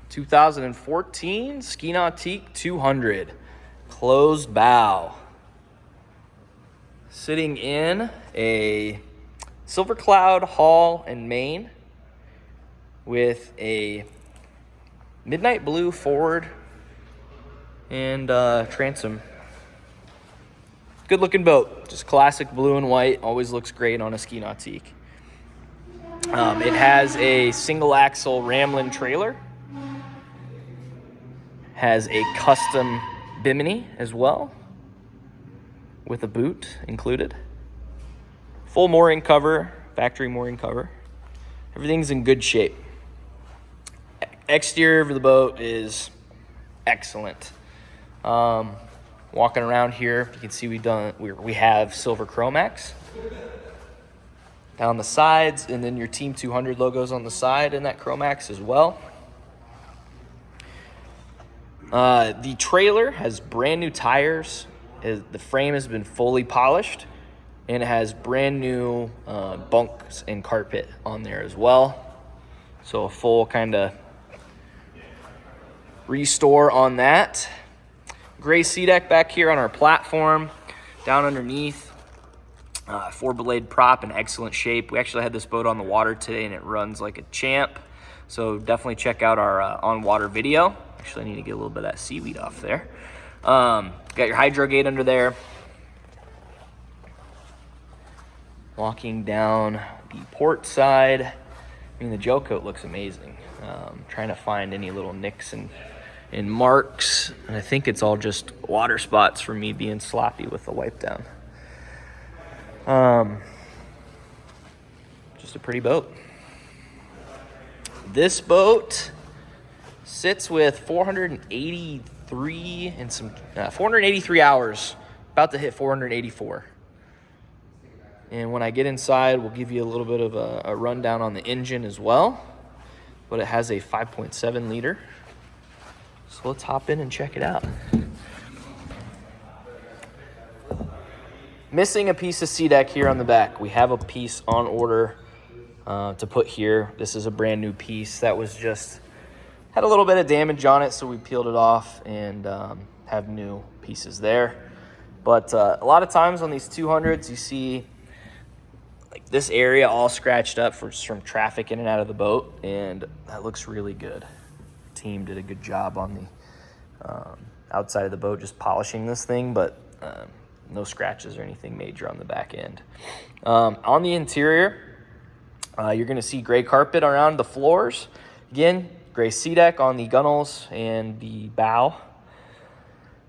2014 Ski Nautique 200. Closed bow. Sitting in a Silver Cloud hull and main with a midnight blue forward and transom. Good looking boat, just classic blue and white, always looks great on a Ski Nautique. It has a single axle Ramblin trailer, has a custom bimini as well, with a boot included. Full mooring cover, factory mooring cover. Everything's in good shape. Exterior of the boat is excellent. Walking around here, you can see we have silver Chromax down the sides, and then your Team 200 logos on the side in that Chromax as well. The trailer has brand new tires. The frame has been fully polished, and it has brand new bunks and carpet on there as well. So a full kind of restore on that. Gray sea deck back here on our platform. Down underneath, 4-blade prop in excellent shape. We actually had this boat on the water today, and it runs like a champ. So definitely check out our on-water video. Actually, I need to get a little bit of that seaweed off there. Got your hydro gate under there. Walking down the port side. I mean, the gel coat looks amazing. Trying to find any little nicks and marks, and I think it's all just water spots from me being sloppy with the wipe down. Just a pretty boat. This boat sits with 483 hours, about to hit 484. And when I get inside, we'll give you a little bit of a rundown on the engine as well. But it has a 5.7 liter. So let's hop in and check it out. Missing a piece of sea deck here on the back. We have a piece on order to put here. This is a brand new piece that was just had a little bit of damage on it, so we peeled it off and have new pieces there. But a lot of times on these 200s, you see like this area all scratched up from traffic in and out of the boat, and that looks really good. The team did a good job on the outside of the boat, just polishing this thing, but no scratches or anything major on the back end. On the interior, you're going to see gray carpet around the floors. Again, gray sea deck on the gunnels and the bow.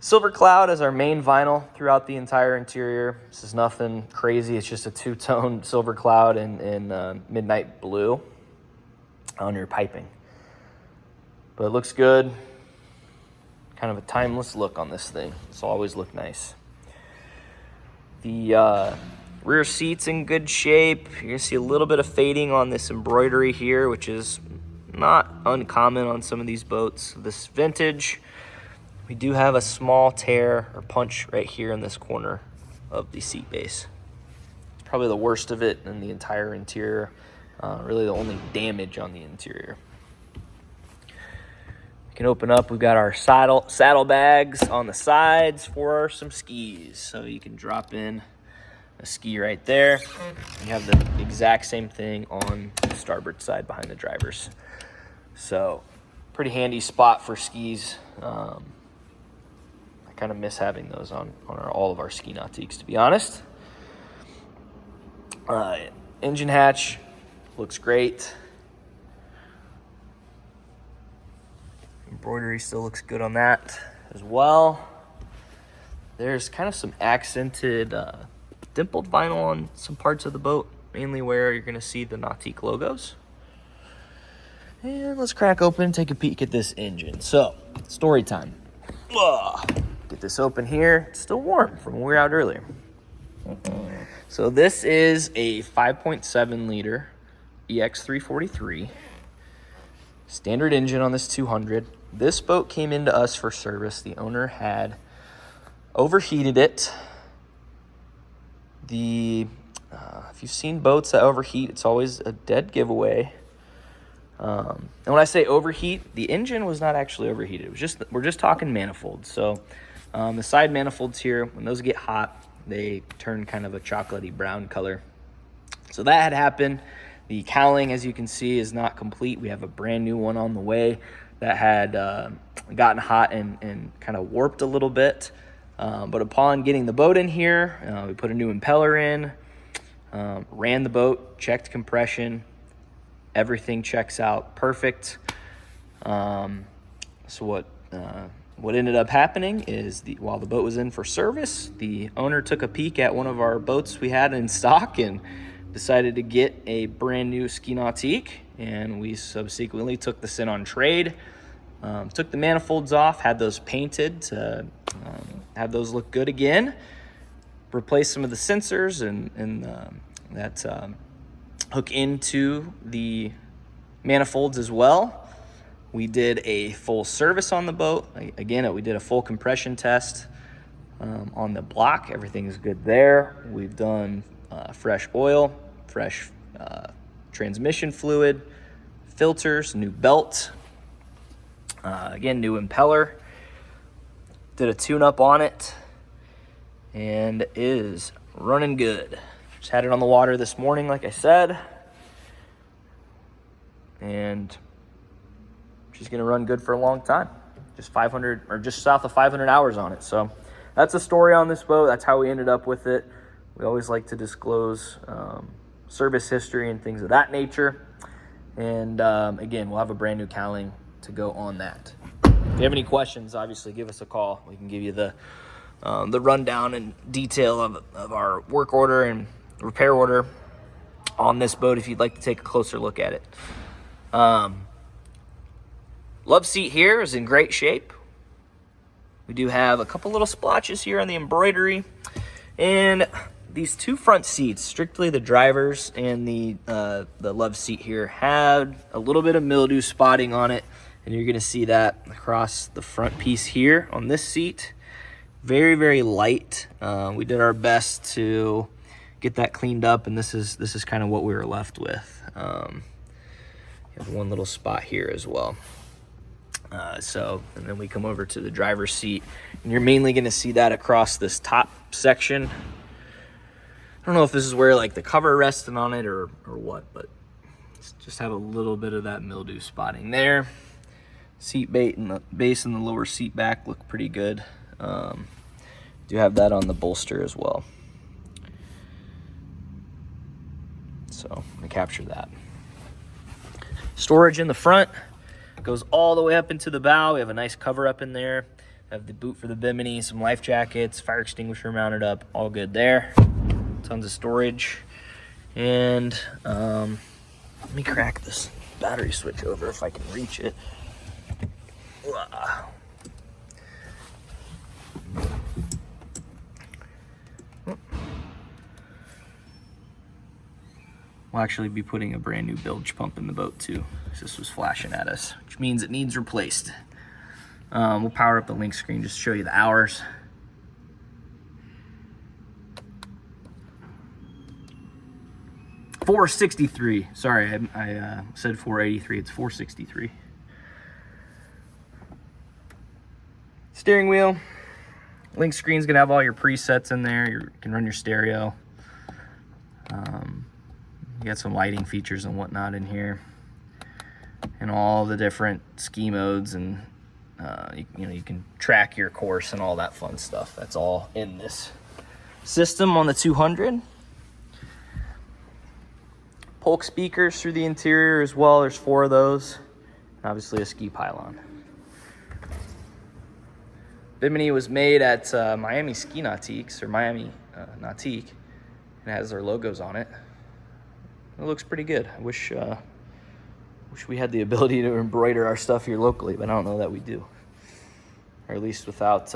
Silver Cloud is our main vinyl throughout the entire interior. This is nothing crazy. It's just a two-tone Silver Cloud and midnight blue on your piping. But it looks good. Kind of a timeless look on this thing. It's always look nice. The rear seat's in good shape. You're going to see a little bit of fading on this embroidery here, which is not uncommon on some of these boats. This vintage, we do have a small tear or punch right here in this corner of the seat base. It's probably the worst of it in the entire interior. Really the only damage on the interior. You can open up, we've got our saddle bags on the sides for some skis. So you can drop in a ski right there. You have the exact same thing on the starboard side behind the drivers. So pretty handy spot for skis. I kind of miss having those on all of our Ski Nautiques, to be honest. Engine hatch looks great. Embroidery still looks good on that as well. There's kind of some accented dimpled vinyl on some parts of the boat, mainly where you're going to see the Nautique logos. And let's crack open and take a peek at this engine. So, story time. Get this open here. It's still warm from when we were out earlier. So this is a 5.7 liter EX343. Standard engine on this 200. This boat came into us for service. The owner had overheated it. If you've seen boats that overheat, it's always a dead giveaway. And when I say overheat, the engine was not actually overheated. It was we're just talking manifolds. So the side manifolds here, when those get hot, they turn kind of a chocolatey brown color. So that had happened. The cowling, as you can see, is not complete. We have a brand new one on the way that had gotten hot and kind of warped a little bit. But upon getting the boat in here, we put a new impeller in, ran the boat, checked compression. Everything checks out perfect. So what ended up happening is while the boat was in for service, the owner took a peek at one of our boats we had in stock and decided to get a brand new Ski Nautique, and we subsequently took this in on trade. Took the manifolds off, had those painted to have those look good again. Replaced some of the sensors and that hook into the manifolds as well. We did a full service on the boat. Again, we did a full compression test on the block. Everything is good there. We've done fresh oil, fresh transmission fluid, filters, new belt, again, new impeller. Did a tune-up on it and it is running good. Just had it on the water this morning, like I said, and she's gonna run good for a long time. Just 500 or just south of 500 hours on it. So that's the story on this boat. That's how we ended up with it. We always like to disclose service history and things of that nature. And again, we'll have a brand new cowling to go on that. If you have any questions, obviously give us a call. We can give you the rundown and detail of our work order and repair order on this boat if you'd like to take a closer look at it. Love seat here is in great shape. We do have a couple little splotches here on the embroidery, and these two front seats, strictly the driver's and the love seat here, had a little bit of mildew spotting on it, and you're gonna see that across the front piece here on this seat. Very, very light. We did our best to get that cleaned up, and this is kind of what we were left with. You have one little spot here as well. And then we come over to the driver's seat, and you're mainly going to see that across this top section. I don't know if this is where like the cover rested on it or what, but just have a little bit of that mildew spotting there. Seat base and the lower seat back look pretty good. Do have that on the bolster as well. So I capture that. Storage in the front goes all the way up into the bow. We have a nice cover up in there. Have the boot for the bimini, some life jackets, fire extinguisher mounted up, all good there. Tons of storage. And let me crack this battery switch over if I can reach it. We'll actually be putting a brand new bilge pump in the boat too, because this was flashing at us, which means it needs replaced. We'll power up the link screen just to show you the hours. $463. Sorry, I said 483. It's 463. Steering wheel. Link screen's gonna have all your presets in there. You can run your stereo. You got some lighting features and whatnot in here, and all the different ski modes, and you can track your course and all that fun stuff. That's all in this system on the 200. Polk speakers through the interior as well. There's 4 of those. And obviously a ski pylon. Bimini was made at Miami Ski Nautiques, or Miami Nautique, and it has their logos on it. It looks pretty good. I wish we had the ability to embroider our stuff here locally, but I don't know that we do. Or at least without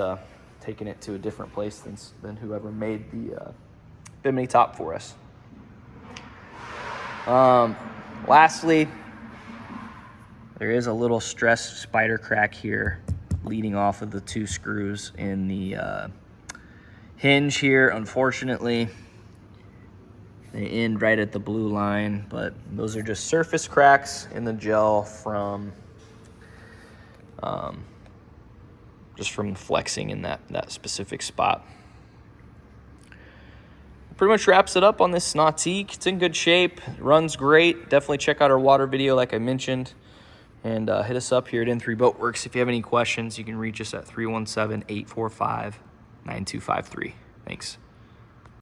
taking it to a different place than whoever made the Bimini top for us. Lastly, there is a little stress spider crack here leading off of the 2 screws in the hinge here. Unfortunately, They end right at the blue line, but those are just surface cracks in the gel from just from flexing in that specific spot. Pretty much wraps it up on this Nautique. It's in good shape, runs great. Definitely check out our water video like I mentioned, and hit us up here at N3 Boatworks. If you have any questions, you can reach us at 317-845-9253. Thanks.